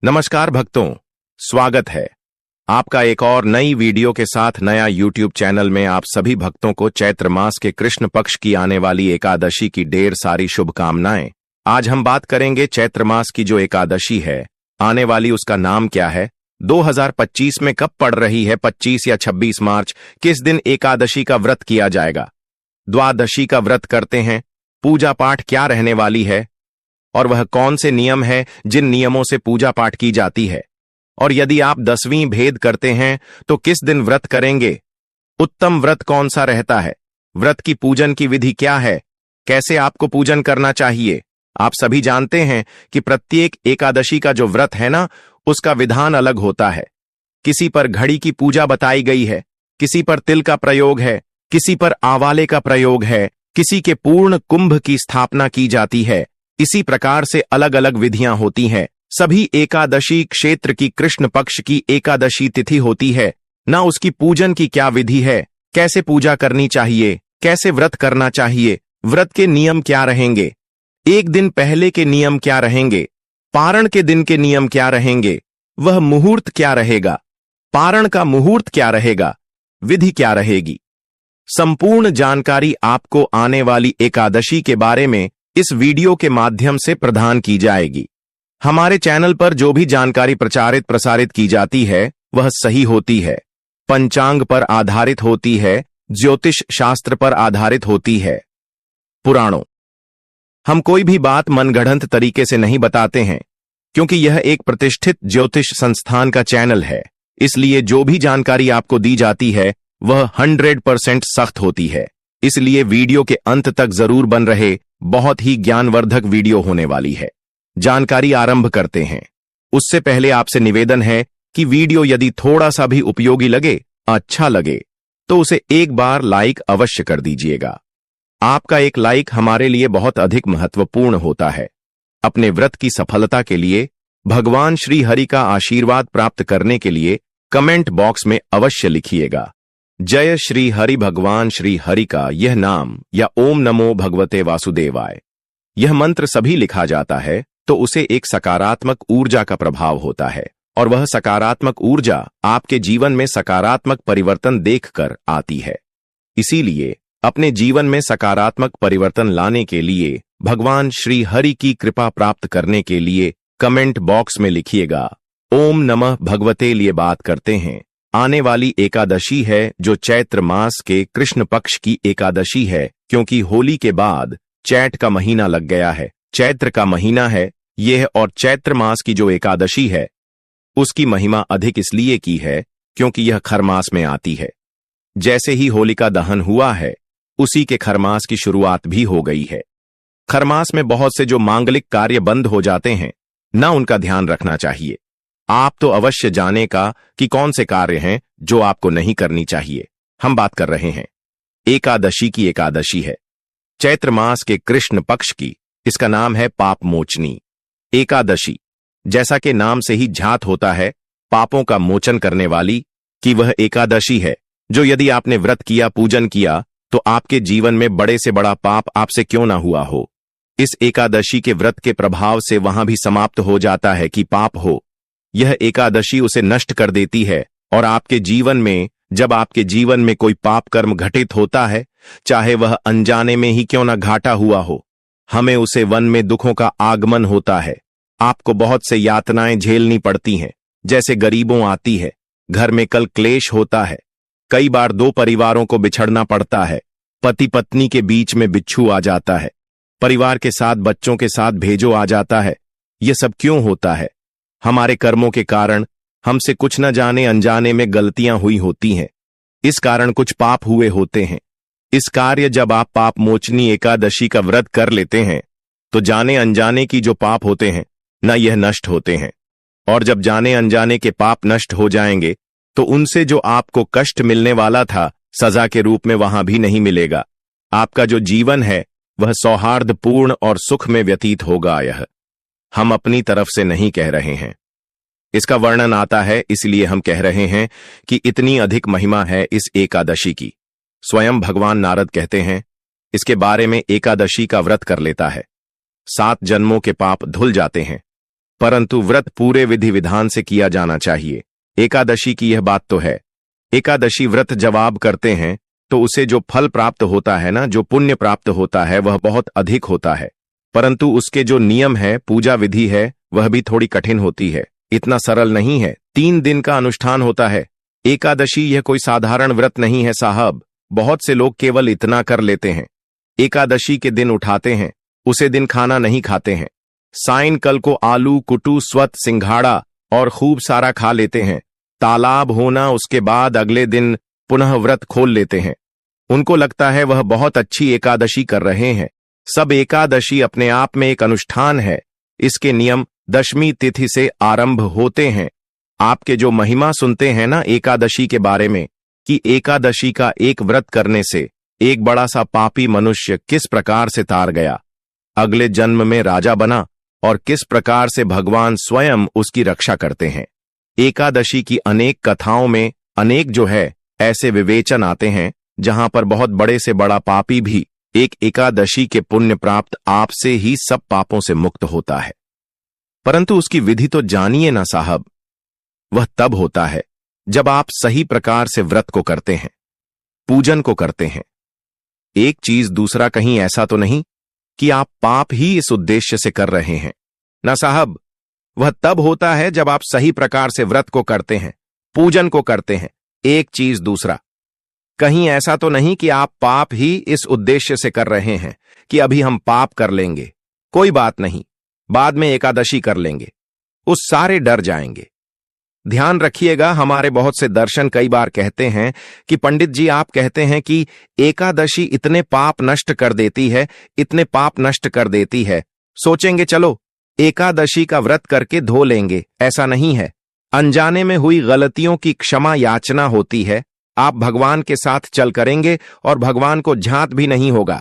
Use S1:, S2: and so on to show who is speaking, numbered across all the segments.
S1: नमस्कार भक्तों, स्वागत है आपका एक और नई वीडियो के साथ नया YouTube चैनल में। आप सभी भक्तों को चैत्र मास के कृष्ण पक्ष की आने वाली एकादशी की ढेर सारी शुभकामनाएं। आज हम बात करेंगे चैत्र मास की जो एकादशी है आने वाली, उसका नाम क्या है, 2025 में कब पड़ रही है, 25 या 26 मार्च, किस दिन एकादशी का व्रत किया जाएगा, द्वादशी का व्रत करते हैं, पूजा पाठ क्या रहने वाली है और वह कौन से नियम है जिन नियमों से पूजा पाठ की जाती है, और यदि आप 10वीं भेद करते हैं तो किस दिन व्रत करेंगे, उत्तम व्रत कौन सा रहता है, व्रत की पूजन की विधि क्या है, कैसे आपको पूजन करना चाहिए। आप सभी जानते हैं कि प्रत्येक एकादशी का जो व्रत है ना, उसका विधान अलग होता है। किसी पर घड़ी की पूजा बताई गई है, किसी पर तिल का प्रयोग है, किसी पर आवाले का प्रयोग है, किसी के पूर्ण कुंभ की स्थापना की जाती है। इसी प्रकार से अलग अलग विधियां होती हैं। सभी एकादशी क्षेत्र की कृष्ण पक्ष की एकादशी तिथि होती है ना, उसकी पूजन की क्या विधि है, कैसे पूजा करनी चाहिए, कैसे व्रत करना चाहिए, व्रत के नियम क्या रहेंगे, एक दिन पहले के नियम क्या रहेंगे, पारण के दिन के नियम क्या रहेंगे, वह मुहूर्त क्या रहेगा, पारण का मुहूर्त क्या रहेगा, विधि क्या रहेगी। संपूर्ण जानकारी आपको आने वाली एकादशी के बारे में इस वीडियो के माध्यम से प्रदान की जाएगी। हमारे चैनल पर जो भी जानकारी प्रचारित प्रसारित की जाती है वह सही होती है, पंचांग पर आधारित होती है, ज्योतिष शास्त्र पर आधारित होती है, पुराणों। हम कोई भी बात मनगढ़ंत तरीके से नहीं बताते हैं, क्योंकि यह एक प्रतिष्ठित ज्योतिष संस्थान का चैनल है। इसलिए जो भी जानकारी आपको दी जाती है वह 100% सख्त होती है। इसलिए वीडियो के अंत तक जरूर बन रहे, बहुत ही ज्ञानवर्धक वीडियो होने वाली है। जानकारी आरंभ करते हैं। उससे पहले आपसे निवेदन है कि वीडियो यदि थोड़ा सा भी उपयोगी लगे, अच्छा लगे, तो उसे एक बार लाइक अवश्य कर दीजिएगा। आपका एक लाइक हमारे लिए बहुत अधिक महत्वपूर्ण होता है। अपने व्रत की सफलता के लिए, भगवान श्री हरि का आशीर्वाद प्राप्त करने के लिए कमेंट बॉक्स में अवश्य लिखिएगा, जय श्री हरि भगवान श्री हरि का यह नाम या ओम नमो भगवते वासुदेवाय। यह मंत्र सभी लिखा जाता है तो उसे एक सकारात्मक ऊर्जा का प्रभाव होता है, और वह सकारात्मक ऊर्जा आपके जीवन में सकारात्मक परिवर्तन देखकर आती है। इसीलिए अपने जीवन में सकारात्मक परिवर्तन लाने के लिए, भगवान श्री हरि की कृपा प्राप्त करने के लिए कमेंट बॉक्स में लिखिएगा ओम नमः भगवते। लिए बात करते हैं। आने वाली एकादशी है जो चैत्र मास के कृष्ण पक्ष की एकादशी है, क्योंकि होली के बाद चैत का महीना लग गया है, चैत्र का महीना है यह, और चैत्र मास की जो एकादशी है उसकी महिमा अधिक इसलिए की है क्योंकि यह खरमास में आती है। जैसे ही होलिका दहन हुआ है उसी के खरमास की शुरुआत भी हो गई है। खरमास में बहुत से जो मांगलिक कार्य बंद हो जाते हैं ना, उनका ध्यान रखना चाहिए। आप तो अवश्य जाने का कि कौन से कार्य हैं जो आपको नहीं करनी चाहिए। हम बात कर रहे हैं एकादशी की। एकादशी है चैत्र मास के कृष्ण पक्ष की, इसका नाम है पाप मोचनी एकादशी। जैसा कि नाम से ही झात होता है पापों का मोचन करने वाली, कि वह एकादशी है जो यदि आपने व्रत किया, पूजन किया, तो आपके जीवन में बड़े से बड़ा पाप आपसे क्यों ना हुआ हो, इस एकादशी के व्रत के प्रभाव से वहां भी समाप्त हो जाता है कि पाप हो। यह एकादशी उसे नष्ट कर देती है, और आपके जीवन में, जब आपके जीवन में कोई पाप कर्म घटित होता है, चाहे वह अनजाने में ही क्यों ना घाटा हुआ हो, हमें उसे वन में दुखों का आगमन होता है। आपको बहुत से यातनाएं झेलनी पड़ती हैं, जैसे गरीबों आती है, घर में कल क्लेश होता है, कई बार दो परिवारों को बिछड़ना पड़ता है, पति पत्नी के बीच में बिच्छू आ जाता है, परिवार के साथ बच्चों के साथ भेजो आ जाता है। ये सब क्यों होता है? हमारे कर्मों के कारण हमसे कुछ न जाने अनजाने में गलतियां हुई होती हैं, इस कारण कुछ पाप हुए होते हैं। इस कार्य जब आप पाप मोचनी एकादशी का व्रत कर लेते हैं तो जाने अनजाने की जो पाप होते हैं न, यह नष्ट होते हैं, और जब जाने अनजाने के पाप नष्ट हो जाएंगे तो उनसे जो आपको कष्ट मिलने वाला था सजा के रूप में, वहां भी नहीं मिलेगा। आपका जो जीवन है वह सौहार्दपूर्ण और सुख में व्यतीत होगा। यह हम अपनी तरफ से नहीं कह रहे हैं, इसका वर्णन आता है, इसलिए हम कह रहे हैं कि इतनी अधिक महिमा है इस एकादशी की। स्वयं भगवान नारद कहते हैं, इसके बारे में एकादशी का व्रत कर लेता है 7 जन्मों के पाप धुल जाते हैं, परंतु व्रत पूरे विधि विधान से किया जाना चाहिए। एकादशी की यह बात तो है। एकादशी व्रत जवाब करते हैं तो उसे जो फल प्राप्त होता है ना, जो पुण्य प्राप्त होता है, वह बहुत अधिक होता है। परंतु उसके जो नियम है, पूजा विधि है, वह भी थोड़ी कठिन होती है। इतना सरल नहीं है। 3 दिन का अनुष्ठान होता है। एकादशी यह कोई साधारण व्रत नहीं है साहब। बहुत से लोग केवल इतना कर लेते हैं, एकादशी के दिन उठाते हैं, उसे दिन खाना नहीं खाते हैं, सायंकाल को आलू कुटू स्वत सिंघाड़ा और खूब सारा खा लेते हैं। तालाब होना उसके बाद अगले दिन पुनः व्रत खोल लेते हैं। उनको लगता है वह बहुत अच्छी एकादशी कर रहे हैं। सब एकादशी अपने आप में एक अनुष्ठान है। इसके नियम दशमी तिथि से आरंभ होते हैं। आपके जो महिमा सुनते हैं ना एकादशी के बारे में, कि एकादशी का एक व्रत करने से एक बड़ा सा पापी मनुष्य किस प्रकार से तार गया, अगले जन्म में राजा बना और किस प्रकार से भगवान स्वयं उसकी रक्षा करते हैं। एकादशी की अनेक कथाओं में अनेक जो है ऐसे विवेचन आते हैं जहां पर बहुत बड़े से बड़ा पापी भी एक एकादशी के पुण्य प्राप्त आपसे ही सब पापों से मुक्त होता है। परंतु उसकी विधि तो जानिए ना साहब। वह तब होता है जब आप सही प्रकार से व्रत को करते हैं, पूजन को करते हैं। एक चीज दूसरा कहीं ऐसा तो नहीं कि आप पाप ही इस उद्देश्य से कर रहे हैं ना साहब। वह तब होता है जब आप सही प्रकार से व्रत को करते हैं, पूजन को करते हैं। एक चीज दूसरा कहीं ऐसा तो नहीं कि आप पाप ही इस उद्देश्य से कर रहे हैं कि अभी हम पाप कर लेंगे, कोई बात नहीं, बाद में एकादशी कर लेंगे, उस सारे डर जाएंगे। ध्यान रखिएगा, हमारे बहुत से दर्शन कई बार कहते हैं कि पंडित जी आप कहते हैं कि एकादशी इतने पाप नष्ट कर देती है, इतने पाप नष्ट कर देती है, सोचेंगे चलो एकादशी का व्रत करके धो लेंगे। ऐसा नहीं है। अनजाने में हुई गलतियों की क्षमा याचना होती है। आप भगवान के साथ चल करेंगे और भगवान को झांत भी नहीं होगा।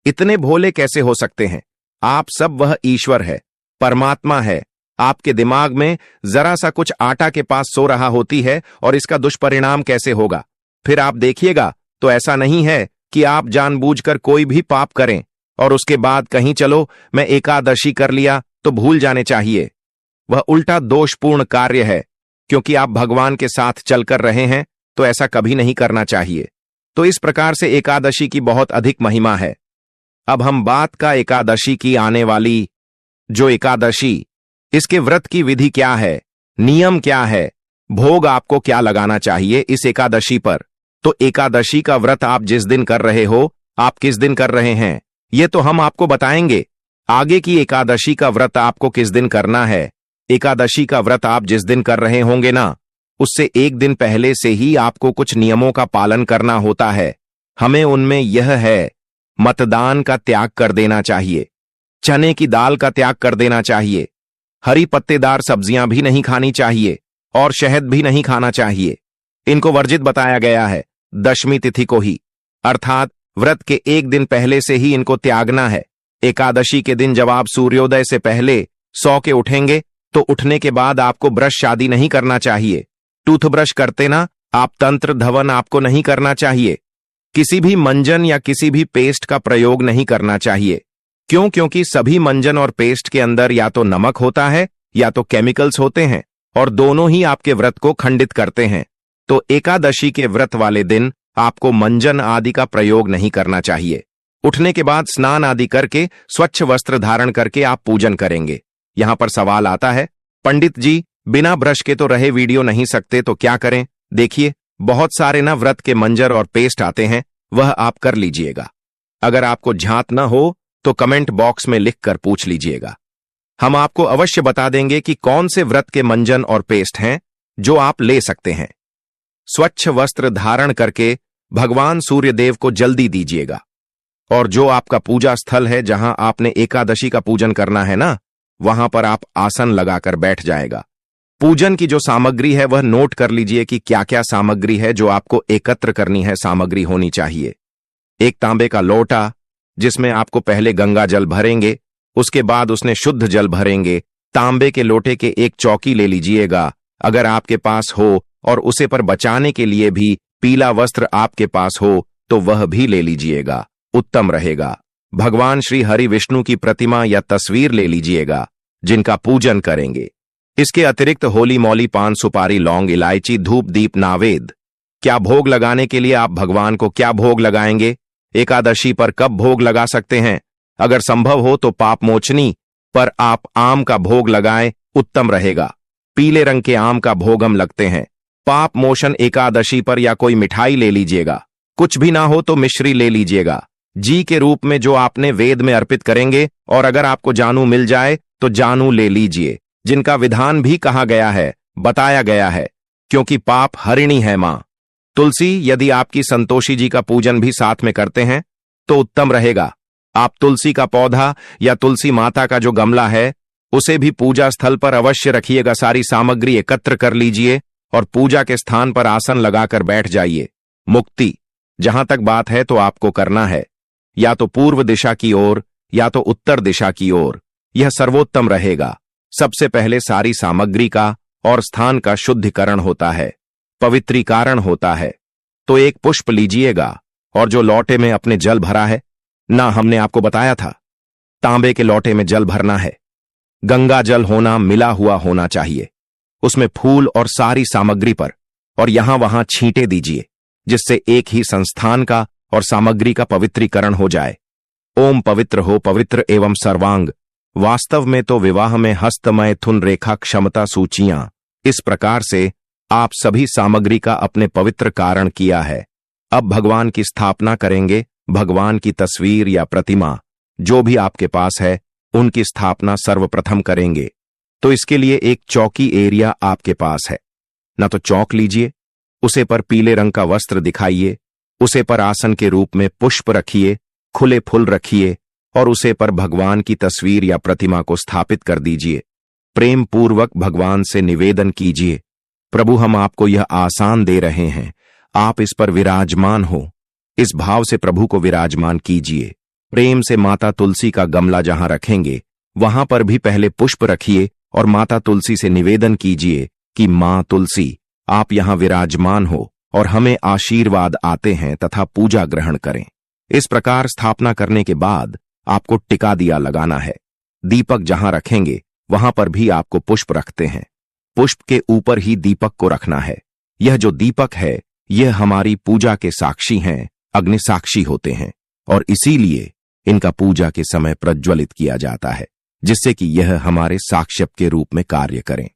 S1: इतने भोले कैसे हो सकते हैं आप सब? वह ईश्वर है, परमात्मा है। आपके दिमाग में जरा सा कुछ आटा के पास सो रहा होती है और इसका दुष्परिणाम कैसे होगा? फिर आप देखिएगा तो ऐसा नहीं है कि आप जानबूझकर कोई भी पाप करें और उसके बाद कहीं चलो मैं एकादशी कर लिया तो भूल जाने चाहिए। वह उल्टा दोषपूर्ण कार्य है, क्योंकि आप भगवान के साथ चलकर रहे हैं तो ऐसा कभी नहीं करना चाहिए। तो इस प्रकार से एकादशी की बहुत अधिक महिमा है। अब हम बात का एकादशी की आने वाली जो एकादशी, इसके व्रत की विधि क्या है, नियम क्या है, भोग आपको क्या लगाना चाहिए इस एकादशी पर। तो एकादशी का व्रत आप जिस दिन कर रहे हो, आप किस दिन कर रहे हैं, ये तो हम आपको बताएंगे। आगे की एकादशी का व्रत आपको किस दिन करना है। एकादशी का व्रत आप जिस दिन कर रहे होंगे ना, उससे एक दिन पहले से ही आपको कुछ नियमों का पालन करना होता है। हमें उनमें यह है, मतदान का त्याग कर देना चाहिए, चने की दाल का त्याग कर देना चाहिए, हरी पत्तेदार सब्जियां भी नहीं खानी चाहिए और शहद भी नहीं खाना चाहिए। इनको वर्जित बताया गया है दशमी तिथि को ही, अर्थात व्रत के एक दिन पहले से ही इनको त्यागना है। एकादशी के दिन जब आप सूर्योदय से पहले सो के उठेंगे तो उठने के बाद आपको ब्रश शादी नहीं करना चाहिए। टूथब्रश करते ना आप, तंत्र धवन आपको नहीं करना चाहिए। किसी भी मंजन या किसी भी पेस्ट का प्रयोग नहीं करना चाहिए। क्यों? क्योंकि सभी मंजन और पेस्ट के अंदर या तो नमक होता है या तो केमिकल्स होते हैं और दोनों ही आपके व्रत को खंडित करते हैं। तो एकादशी के व्रत वाले दिन आपको मंजन आदि का प्रयोग नहीं करना चाहिए। उठने के बाद स्नान आदि करके स्वच्छ वस्त्र धारण करके आप पूजन करेंगे। यहां पर सवाल आता है, पंडित जी बिना ब्रश के तो रहे वीडियो नहीं सकते, तो क्या करें? देखिए, बहुत सारे ना व्रत के मंजर और पेस्ट आते हैं, वह आप कर लीजिएगा। अगर आपको झांत न हो तो कमेंट बॉक्स में लिखकर पूछ लीजिएगा। हम आपको अवश्य बता देंगे कि कौन से व्रत के मंजन और पेस्ट हैं जो आप ले सकते हैं। स्वच्छ वस्त्र धारण करके भगवान सूर्यदेव को जल्दी दीजिएगा। और जो आपका पूजा स्थल है जहां आपने एकादशी का पूजन करना है ना, वहां पर आप आसन लगाकर बैठ जाएगा। पूजन की जो सामग्री है वह नोट कर लीजिए कि क्या क्या सामग्री है जो आपको एकत्र करनी है। सामग्री होनी चाहिए एक तांबे का लोटा, जिसमें आपको पहले गंगा जल भरेंगे, उसके बाद उसने शुद्ध जल भरेंगे। तांबे के लोटे के एक चौकी ले लीजिएगा अगर आपके पास हो, और उसे पर बचाने के लिए भी पीला वस्त्र आपके पास हो तो वह भी ले लीजिएगा, उत्तम रहेगा। भगवान श्री हरि विष्णु की प्रतिमा या तस्वीर ले लीजिएगा जिनका पूजन करेंगे। इसके अतिरिक्त होली मौली पान सुपारी लौंग इलायची धूप दीप नावेद। क्या भोग लगाने के लिए आप भगवान को क्या भोग लगाएंगे? एकादशी पर कब भोग लगा सकते हैं? अगर संभव हो तो पाप मोचनी पर आप आम का भोग लगाएं, उत्तम रहेगा। पीले रंग के आम का भोग हम लगते हैं। पाप मोचन एकादशी पर या कोई मिठाई ले लीजिएगा, कुछ भी ना हो तो मिश्री ले लीजिएगा जी के रूप में जो आपने वेद में अर्पित करेंगे। और अगर आपको जानू मिल जाए तो जानू ले लीजिए, जिनका विधान भी कहा गया है, बताया गया है, क्योंकि पाप हरिणी है मां। तुलसी, यदि आपकी संतोषी जी का पूजन भी साथ में करते हैं तो उत्तम रहेगा। आप तुलसी का पौधा या तुलसी माता का जो गमला है उसे भी पूजा स्थल पर अवश्य रखिएगा। सारी सामग्री एकत्र कर लीजिए और पूजा के स्थान पर आसन लगाकर बैठ जाइए। मुक्ति, जहां तक बात है तो आपको करना है या तो पूर्व दिशा की ओर या तो उत्तर दिशा की ओर, यह सर्वोत्तम रहेगा। सबसे पहले सारी सामग्री का और स्थान का शुद्धिकरण होता है, पवित्रीकरण होता है। तो एक पुष्प लीजिएगा और जो लोटे में अपने जल भरा है ना, हमने आपको बताया था तांबे के लोटे में जल भरना है। गंगा जल होना, मिला हुआ होना चाहिए। उसमें फूल और सारी सामग्री पर और यहां वहां छींटे दीजिए, जिससे एक ही संस्थान का और सामग्री का पवित्रीकरण हो जाए। ओम पवित्र हो, पवित्र एवं सर्वांग। वास्तव में तो विवाह में हस्त मैथुन रेखा क्षमता सूचियां, इस प्रकार से आप सभी सामग्री का अपने पवित्र कारण किया है। अब भगवान की स्थापना करेंगे। भगवान की तस्वीर या प्रतिमा जो भी आपके पास है उनकी स्थापना सर्वप्रथम करेंगे। तो इसके लिए एक चौकी एरिया आपके पास है ना, तो चौक लीजिए, उसे पर पीले रंग का वस्त्र दिखाइए, उसे पर आसन के रूप में पुष्प रखिए, खुले फूल रखिए और उसे पर भगवान की तस्वीर या प्रतिमा को स्थापित कर दीजिए। प्रेम पूर्वक भगवान से निवेदन कीजिए, प्रभु हम आपको यह आसान दे रहे हैं, आप इस पर विराजमान हो। इस भाव से प्रभु को विराजमान कीजिए। प्रेम से माता तुलसी का गमला जहां रखेंगे वहां पर भी पहले पुष्प रखिए और माता तुलसी से निवेदन कीजिए कि मां तुलसी आप यहां विराजमान हो और हमें आशीर्वाद आते हैं तथा पूजा ग्रहण करें। इस प्रकार स्थापना करने के बाद आपको टिका दिया लगाना है। दीपक जहां रखेंगे वहां पर भी आपको पुष्प रखते हैं। पुष्प के ऊपर ही दीपक को रखना है। यह जो दीपक है यह हमारी पूजा के साक्षी हैं, अग्नि साक्षी होते हैं और इसीलिए इनका पूजा के समय प्रज्वलित किया जाता है, जिससे कि यह हमारे साक्ष्य के रूप में कार्य करें।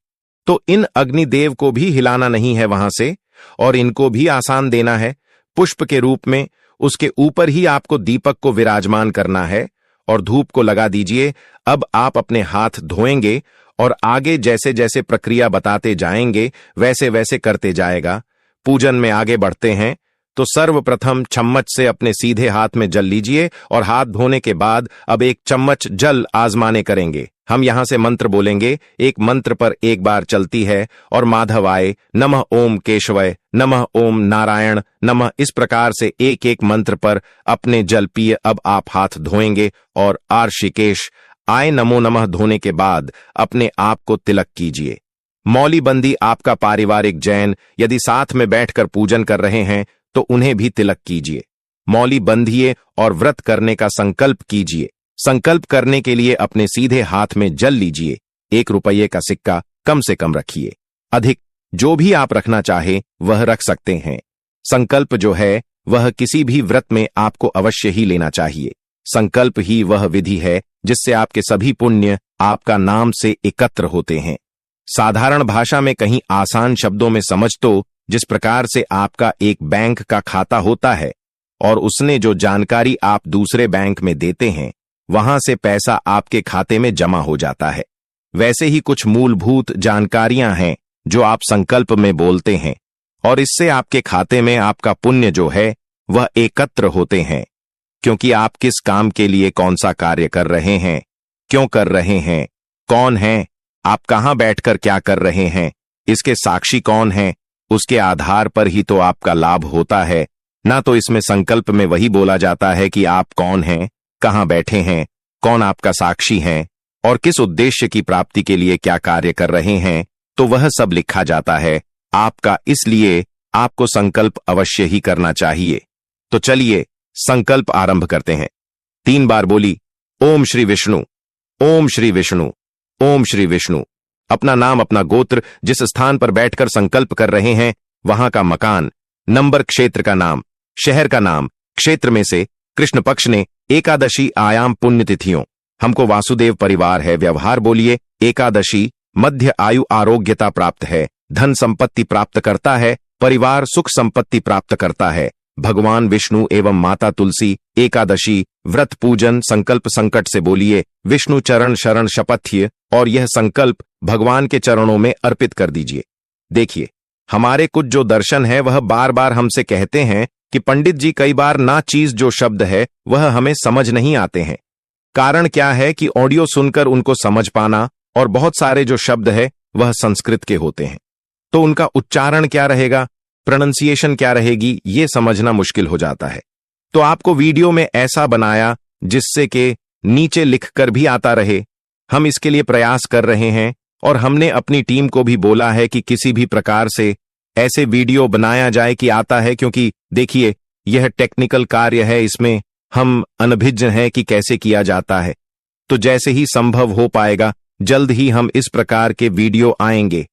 S1: तो इन अग्निदेव को भी हिलाना नहीं है वहां से और इनको भी आसान देना है। पुष्प के रूप में उसके ऊपर ही आपको दीपक को विराजमान करना है और धूप को लगा दीजिए। अब आप अपने हाथ धोएंगे और आगे जैसे जैसे प्रक्रिया बताते जाएंगे वैसे वैसे करते जाएगा। पूजन में आगे बढ़ते हैं तो सर्वप्रथम चम्मच से अपने सीधे हाथ में जल लीजिए और हाथ धोने के बाद अब एक चम्मच जल आजमाने करेंगे। हम यहां से मंत्र बोलेंगे, एक मंत्र पर एक बार चलती है और माधवाय नमः, ओम केशवय नमः, ओम नारायण नमः, इस प्रकार से एक एक मंत्र पर अपने जल पिए। अब आप हाथ धोएंगे और आर्षिकेश आय नमो नमः धोने के बाद अपने आप को तिलक कीजिए। मौली बंदी आपका पारिवारिक जैन यदि साथ में बैठकर पूजन कर रहे हैं तो उन्हें भी तिलक कीजिए। मौली बंधिए और व्रत करने का संकल्प कीजिए। संकल्प करने के लिए अपने सीधे हाथ में जल लीजिए। 1 रुपये का सिक्का कम से कम रखिए, अधिक जो भी आप रखना चाहे वह रख सकते हैं। संकल्प जो है वह किसी भी व्रत में आपको अवश्य ही लेना चाहिए। संकल्प ही वह विधि है जिससे आपके सभी पुण्य आपका नाम से एकत्र होते हैं। साधारण भाषा में कहीं आसान शब्दों में समझ तो जिस प्रकार से आपका एक बैंक का खाता होता है और उसने जो जानकारी आप दूसरे बैंक में देते हैं वहां से पैसा आपके खाते में जमा हो जाता है, वैसे ही कुछ मूलभूत जानकारियां हैं जो आप संकल्प में बोलते हैं और इससे आपके खाते में आपका पुण्य जो है वह एकत्र होते हैं। क्योंकि आप किस काम के लिए कौन सा कार्य कर रहे हैं, क्यों कर रहे हैं, कौन हैं, आप कहां बैठकर क्या कर रहे हैं, इसके साक्षी कौन हैं, उसके आधार पर ही तो आपका लाभ होता है ना। तो इसमें संकल्प में वही बोला जाता है कि आप कौन हैं, कहां बैठे हैं, कौन आपका साक्षी है और किस उद्देश्य की प्राप्ति के लिए क्या कार्य कर रहे हैं, तो वह सब लिखा जाता है आपका। इसलिए आपको संकल्प अवश्य ही करना चाहिए। तो चलिए संकल्प आरंभ करते हैं। 3 बार बोली ओम श्री विष्णु, ओम श्री विष्णु, ओम श्री विष्णु। अपना नाम, अपना गोत्र, जिस स्थान पर बैठकर संकल्प कर रहे हैं वहां का मकान, नंबर, क्षेत्र का नाम, शहर का नाम, क्षेत्र में से कृष्ण पक्ष ने एकादशी आयाम पुण्यतिथियों। हमको वासुदेव परिवार है, व्यवहार बोलिए एकादशी, मध्य आयु आरोग्यता प्राप्त है, धन संपत्ति प्राप्त करता है, परिवार सुख संपत्ति प्राप्त करता है। भगवान विष्णु एवं माता तुलसी एकादशी व्रत पूजन संकल्प संकट से बोलिए विष्णु चरण शरण शपथ्य, और यह संकल्प भगवान के चरणों में अर्पित कर दीजिए। देखिए, हमारे कुछ जो दर्शन है वह बार बार हमसे कहते हैं कि पंडित जी कई बार ना चीज जो शब्द है वह हमें समझ नहीं आते हैं। कारण क्या है कि ऑडियो सुनकर उनको समझ पाना, और बहुत सारे जो शब्द है वह संस्कृत के होते हैं, तो उनका उच्चारण क्या रहेगा, प्रोनंसिएशन क्या रहेगी, ये समझना मुश्किल हो जाता है। तो आपको वीडियो में ऐसा बनाया जिससे कि नीचे लिखकर भी आता रहे। हम इसके लिए प्रयास कर रहे हैं, और हमने अपनी टीम को भी बोला है कि किसी भी प्रकार से ऐसे वीडियो बनाया जाए कि आता है, क्योंकि देखिए यह टेक्निकल कार्य है, इसमें हम अनभिज्ञ हैं कि कैसे किया जाता है। तो जैसे ही संभव हो पाएगा जल्द ही हम इस प्रकार के वीडियो आएंगे।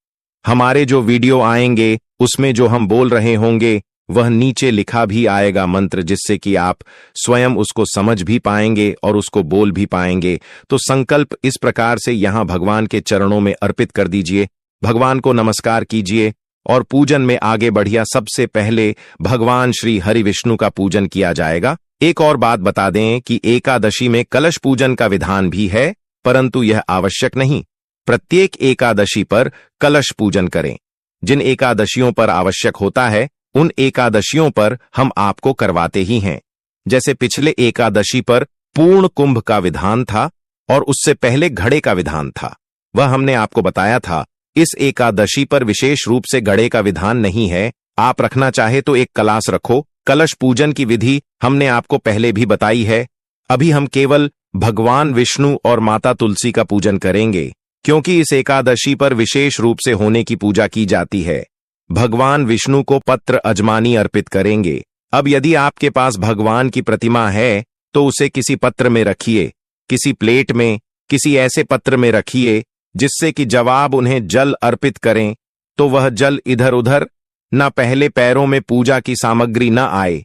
S1: हमारे जो वीडियो आएंगे उसमें जो हम बोल रहे होंगे वह नीचे लिखा भी आएगा मंत्र, जिससे कि आप स्वयं उसको समझ भी पाएंगे और उसको बोल भी पाएंगे। तो संकल्प इस प्रकार से यहां भगवान के चरणों में अर्पित कर दीजिए, भगवान को नमस्कार कीजिए और पूजन में आगे बढ़िया। सबसे पहले भगवान श्री हरि विष्णु का पूजन किया जाएगा। एक और बात बता दें कि एकादशी में कलश पूजन का विधान भी है, परंतु यह आवश्यक नहीं। प्रत्येक एकादशी पर कलश पूजन करें। जिन एकादशियों पर आवश्यक होता है उन एकादशियों पर हम आपको करवाते ही हैं। जैसे पिछले एकादशी पर पूर्ण कुंभ का विधान था और उससे पहले घड़े का विधान था, वह हमने आपको बताया था। इस एकादशी पर विशेष रूप से घड़े का विधान नहीं है। आप रखना चाहे तो एक कलाश रखो। कलश पूजन की विधि हमने आपको पहले भी बताई है। अभी हम केवल भगवान विष्णु और माता तुलसी का पूजन करेंगे, क्योंकि इस एकादशी पर विशेष रूप से होने की पूजा की जाती है। भगवान विष्णु को पत्र अजमानी अर्पित करेंगे। अब यदि आपके पास भगवान की प्रतिमा है तो उसे किसी पत्र में रखिए, किसी प्लेट में, किसी ऐसे पत्र में रखिए जिससे कि जब आप उन्हें जल अर्पित करें तो वह जल इधर उधर न, पहले पैरों में पूजा की सामग्री न आए।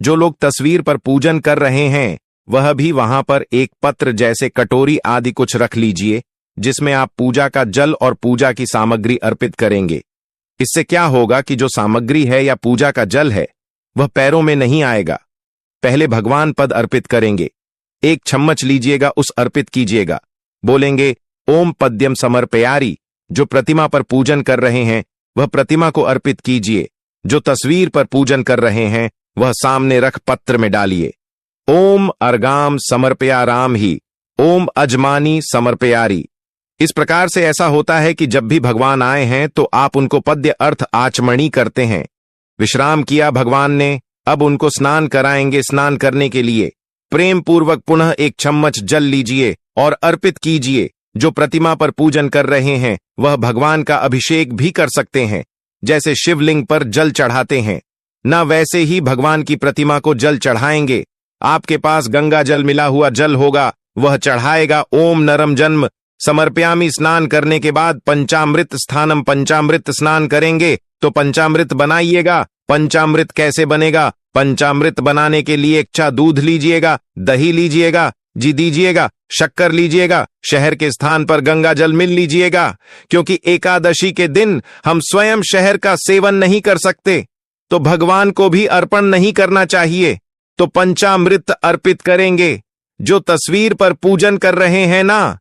S1: जो लोग तस्वीर पर पूजन कर रहे हैं वह भी वहां पर एक पत्र जैसे कटोरी आदि कुछ रख लीजिए, जिसमें आप पूजा का जल और पूजा की सामग्री अर्पित करेंगे। इससे क्या होगा कि जो सामग्री है या पूजा का जल है वह पैरों में नहीं आएगा। पहले भगवान पद अर्पित करेंगे। एक चम्मच लीजिएगा, उस अर्पित कीजिएगा, बोलेंगे ओम पद्यम समर्पयारी। जो प्रतिमा पर पूजन कर रहे हैं वह प्रतिमा को अर्पित कीजिए। जो तस्वीर पर पूजन कर रहे हैं वह सामने रख पत्र में डालिए। ओम अर्गाम समर्पयाराम ही, ओम अजमानी समर्पयारी। इस प्रकार से ऐसा होता है कि जब भी भगवान आए हैं तो आप उनको पद्य अर्थ आचमणी करते हैं। विश्राम किया भगवान ने, अब उनको स्नान कराएंगे। स्नान करने के लिए प्रेम पूर्वक पुनः एक चम्मच जल लीजिए और अर्पित कीजिए। जो प्रतिमा पर पूजन कर रहे हैं वह भगवान का अभिषेक भी कर सकते हैं, जैसे शिवलिंग पर जल चढ़ाते हैं न, वैसे ही भगवान की प्रतिमा को जल चढ़ाएंगे। आपके पास गंगा जल मिला हुआ जल होगा, वह चढ़ाएगा। ओम नरम जन्म समर्पयामी। स्नान करने के बाद पंचामृत स्थानम, पंचामृत स्नान करेंगे तो पंचामृत बनाइएगा। पंचामृत कैसे बनेगा? पंचामृत बनाने के लिए अच्छा दूध लीजिएगा, दही लीजिएगा, जी दीजिएगा, शक्कर लीजिएगा, शहर के स्थान पर गंगा जल मिल लीजिएगा। क्योंकि एकादशी के दिन हम स्वयं शहर का सेवन नहीं कर सकते तो भगवान को भी अर्पण नहीं करना चाहिए, तो पंचामृत अर्पित करेंगे। जो तस्वीर पर पूजन कर रहे हैं ना,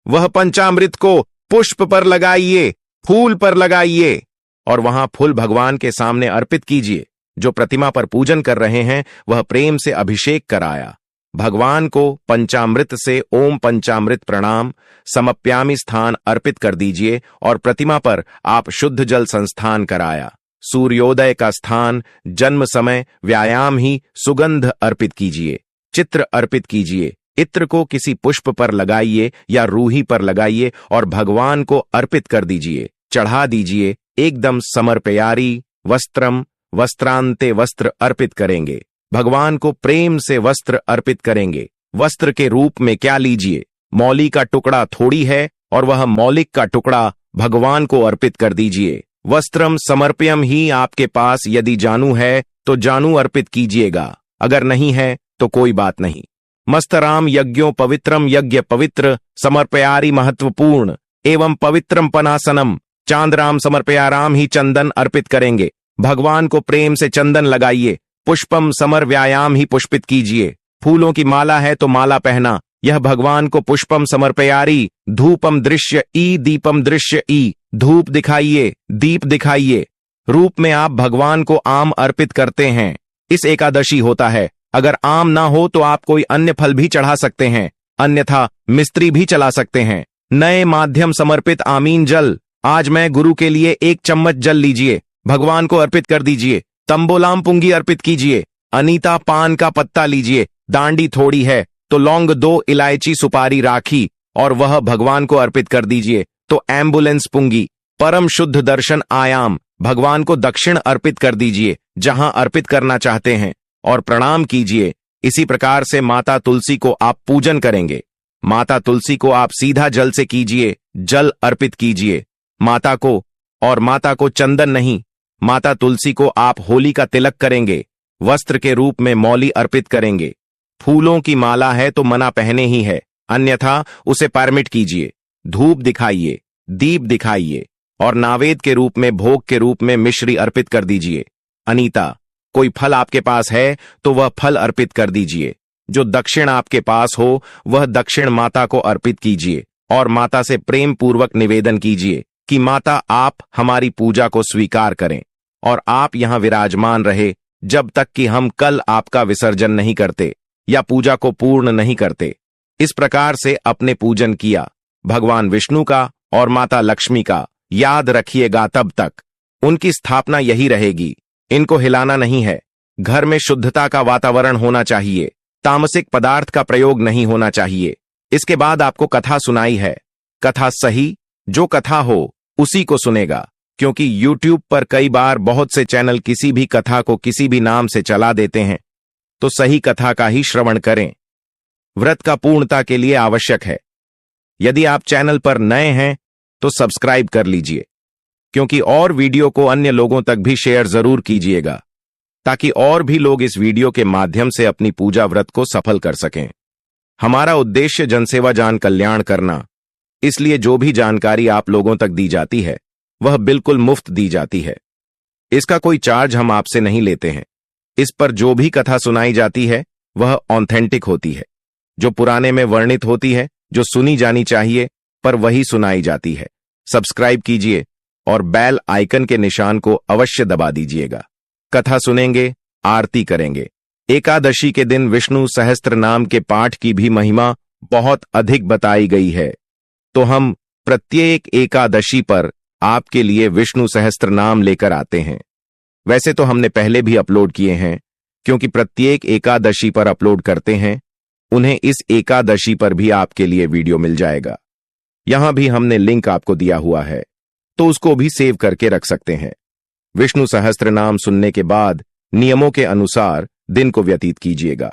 S1: वह पंचामृत को पुष्प पर लगाइए, फूल पर लगाइए और वहां फूल भगवान के सामने अर्पित कीजिए। जो प्रतिमा पर पूजन कर रहे हैं वह प्रेम से अभिषेक कराया। भगवान को पंचामृत से ओम पंचामृत प्रणाम समप्यामी स्थान अर्पित कर दीजिए और प्रतिमा पर आप शुद्ध जल संस्थान कराया। सूर्योदय का स्थान, जन्म समय, व्यायाम ही सुगंध अर्पित कीजिए। चित्र अर्पित कीजिए। इत्र को किसी पुष्प पर लगाइए या रूही पर लगाइए और भगवान को अर्पित कर दीजिए, चढ़ा दीजिए। एकदम समर्पयारी। वस्त्रम, वस्त्रांते वस्त्र अर्पित करेंगे। भगवान को प्रेम से वस्त्र अर्पित करेंगे। वस्त्र के रूप में क्या लीजिए? मौली का टुकड़ा थोड़ी है और वह मौलिक का टुकड़ा भगवान को अर्पित कर दीजिए। वस्त्रम समर्प्यम ही आपके पास यदि जानू है तो जानू अर्पित कीजिएगा, अगर नहीं है तो कोई बात नहीं। मस्तराम यज्ञों पवित्रम यज्ञ पवित्र समर्पयारी महत्वपूर्ण एवं पवित्रम पनासनम चांद्राम समर्पयाराम ही चंदन अर्पित करेंगे। भगवान को प्रेम से चंदन लगाइए। पुष्पम समर व्यायाम ही पुष्पित कीजिए। फूलों की माला है तो माला पहना, यह भगवान को पुष्पम समर्पयारी। धूपम दृश्य ई दीपम दृश्य ई, धूप दिखाइए, दीप दिखाइए। रूप में आप भगवान को आम अर्पित करते हैं। इस एकादशी होता है, अगर आम ना हो तो आप कोई अन्य फल भी चढ़ा सकते हैं, अन्यथा मिस्त्री भी चला सकते हैं। नए माध्यम समर्पित आमीन जल, आज मैं गुरु के लिए 1 चम्मच जल लीजिए, भगवान को अर्पित कर दीजिए। तंबोलाम पुंगी अर्पित कीजिए। अनीता पान का पत्ता लीजिए, डांडी थोड़ी है तो लौंग 2 इलायची सुपारी राखी और वह भगवान को अर्पित कर दीजिए। तो एम्बुलेंस पुंगी। परम शुद्ध दर्शन आयाम, भगवान को दक्षिण अर्पित कर दीजिए जहां अर्पित करना चाहते हैं और प्रणाम कीजिए। इसी प्रकार से माता तुलसी को आप पूजन करेंगे। माता तुलसी को आप सीधा जल से कीजिए, जल अर्पित कीजिए माता को, और माता को चंदन नहीं, माता तुलसी को आप होली का तिलक करेंगे, वस्त्र के रूप में मौली अर्पित करेंगे। फूलों की माला है तो मना पहने ही है, अन्यथा उसे परमिट कीजिए। धूप दिखाइए, दीप दिखाइए और नावेद के रूप में भोग के रूप में मिश्री अर्पित कर दीजिए। अनीता, कोई फल आपके पास है तो वह फल अर्पित कर दीजिए। जो दक्षिण आपके पास हो वह दक्षिण माता को अर्पित कीजिए और माता से प्रेम पूर्वक निवेदन कीजिए कि माता आप हमारी पूजा को स्वीकार करें और आप यहां विराजमान रहे जब तक कि हम कल आपका विसर्जन नहीं करते या पूजा को पूर्ण नहीं करते। इस प्रकार से अपने पूजन किया भगवान विष्णु का और माता लक्ष्मी का याद रखिएगा। तब तक उनकी स्थापना यही रहेगी, इनको हिलाना नहीं है। घर में शुद्धता का वातावरण होना चाहिए, तामसिक पदार्थ का प्रयोग नहीं होना चाहिए। इसके बाद आपको कथा सुनाई है, कथा सही जो कथा हो उसी को सुनेगा, क्योंकि YouTube पर कई बार बहुत से चैनल किसी भी कथा को किसी भी नाम से चला देते हैं, तो सही कथा का ही श्रवण करें। व्रत का पूर्णता के लिए आवश्यक है। यदि आप चैनल पर नए हैं तो सब्सक्राइब कर लीजिए, क्योंकि और वीडियो को अन्य लोगों तक भी शेयर जरूर कीजिएगा, ताकि और भी लोग इस वीडियो के माध्यम से अपनी पूजा व्रत को सफल कर सकें। हमारा उद्देश्य जनसेवा जान कल्याण करना, इसलिए जो भी जानकारी आप लोगों तक दी जाती है वह बिल्कुल मुफ्त दी जाती है। इसका कोई चार्ज हम आपसे नहीं लेते हैं। इस पर जो भी कथा सुनाई जाती है वह ऑथेंटिक होती है, जो पुराने में वर्णित होती है, जो सुनी जानी चाहिए पर वही सुनाई जाती है। सब्सक्राइब कीजिए और बेल आइकन के निशान को अवश्य दबा दीजिएगा। कथा सुनेंगे, आरती करेंगे। एकादशी के दिन विष्णु सहस्त्र नाम के पाठ की भी महिमा बहुत अधिक बताई गई है, तो हम प्रत्येक एकादशी पर आपके लिए विष्णु सहस्त्र नाम लेकर आते हैं। वैसे तो हमने पहले भी अपलोड किए हैं, क्योंकि प्रत्येक एकादशी पर अपलोड करते हैं, उन्हें इस एकादशी पर भी आपके लिए वीडियो मिल जाएगा। यहां भी हमने लिंक आपको दिया हुआ है, तो उसको भी सेव करके रख सकते हैं। विष्णु सहस्त्र नाम सुनने के बाद नियमों के अनुसार दिन को व्यतीत कीजिएगा।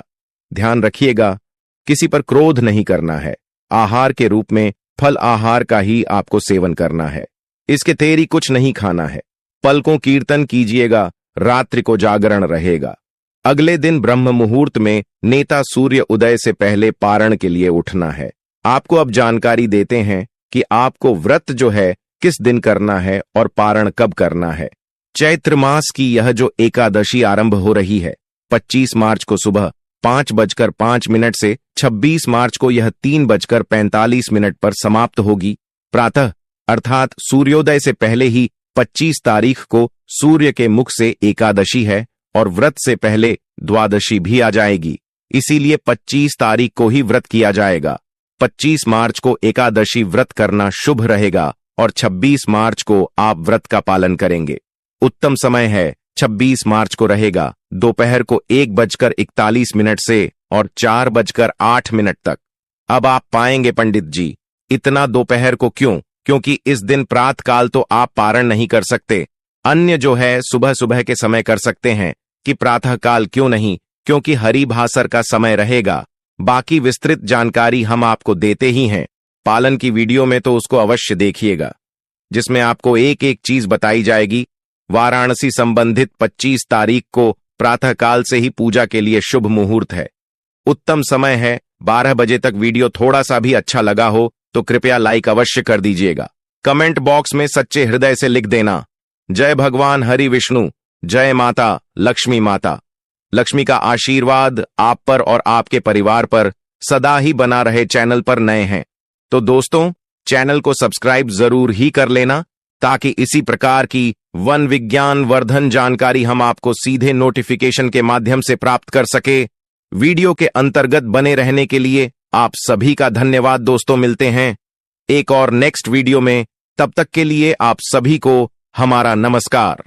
S1: ध्यान रखिएगा, किसी पर क्रोध नहीं करना है। आहार के रूप में फल आहार का ही आपको सेवन करना है, इसके तेरी कुछ नहीं खाना है। पलकों कीर्तन कीजिएगा, रात्रि को जागरण रहेगा। अगले दिन ब्रह्म मुहूर्त में नेता सूर्य उदय से पहले पारण के लिए उठना है। आपको अब जानकारी देते हैं कि आपको व्रत जो है किस दिन करना है और पारण कब करना है। चैत्र मास की यह जो एकादशी आरंभ हो रही है 25 मार्च को सुबह 5:05 से 26 मार्च को यह 3:45 पर समाप्त होगी। प्रातः अर्थात सूर्योदय से पहले ही 25 तारीख को सूर्य के मुख से एकादशी है और व्रत से पहले द्वादशी भी आ जाएगी, इसीलिए 25 तारीख को ही व्रत किया जाएगा। 25 मार्च को एकादशी व्रत करना शुभ रहेगा और 26 मार्च को आप व्रत का पालन करेंगे। उत्तम समय है 26 मार्च को रहेगा दोपहर को 1:41 से और 4:08 तक। अब आप पाएंगे पंडित जी, इतना दोपहर को क्यों? क्योंकि इस दिन प्रातःकाल तो आप पारण नहीं कर सकते, अन्य जो है सुबह सुबह के समय कर सकते हैं। कि प्रातःकाल क्यों नहीं? क्योंकि हरि भासर का समय रहेगा। बाकी विस्तृत जानकारी हम आपको देते ही हैं, पालन की वीडियो में तो उसको अवश्य देखिएगा। जिसमें आपको एक एक चीज बताई जाएगी। वाराणसी संबंधित 25 तारीख को प्रातःकाल से ही पूजा के लिए शुभ मुहूर्त है। उत्तम समय है। 12 बजे तक वीडियो थोड़ा सा भी अच्छा लगा हो तो कृपया लाइक अवश्य कर दीजिएगा। कमेंट बॉक्स में सच्चे हृदय से लिख देना, जय भगवान हरि विष्णु, जय माता लक्ष्मी माता। लक्ष्मी का आशीर्वाद आप पर और आपके परिवार पर सदा ही बना रहे। चैनल पर नए हैं तो दोस्तों चैनल को सब्सक्राइब जरूर ही कर लेना, ताकि इसी प्रकार की वन विज्ञान वर्धन जानकारी हम आपको सीधे नोटिफिकेशन के माध्यम से प्राप्त कर सके। वीडियो के अंतर्गत बने रहने के लिए आप सभी का धन्यवाद दोस्तों। मिलते हैं एक और नेक्स्ट वीडियो में, तब तक के लिए आप सभी को हमारा नमस्कार।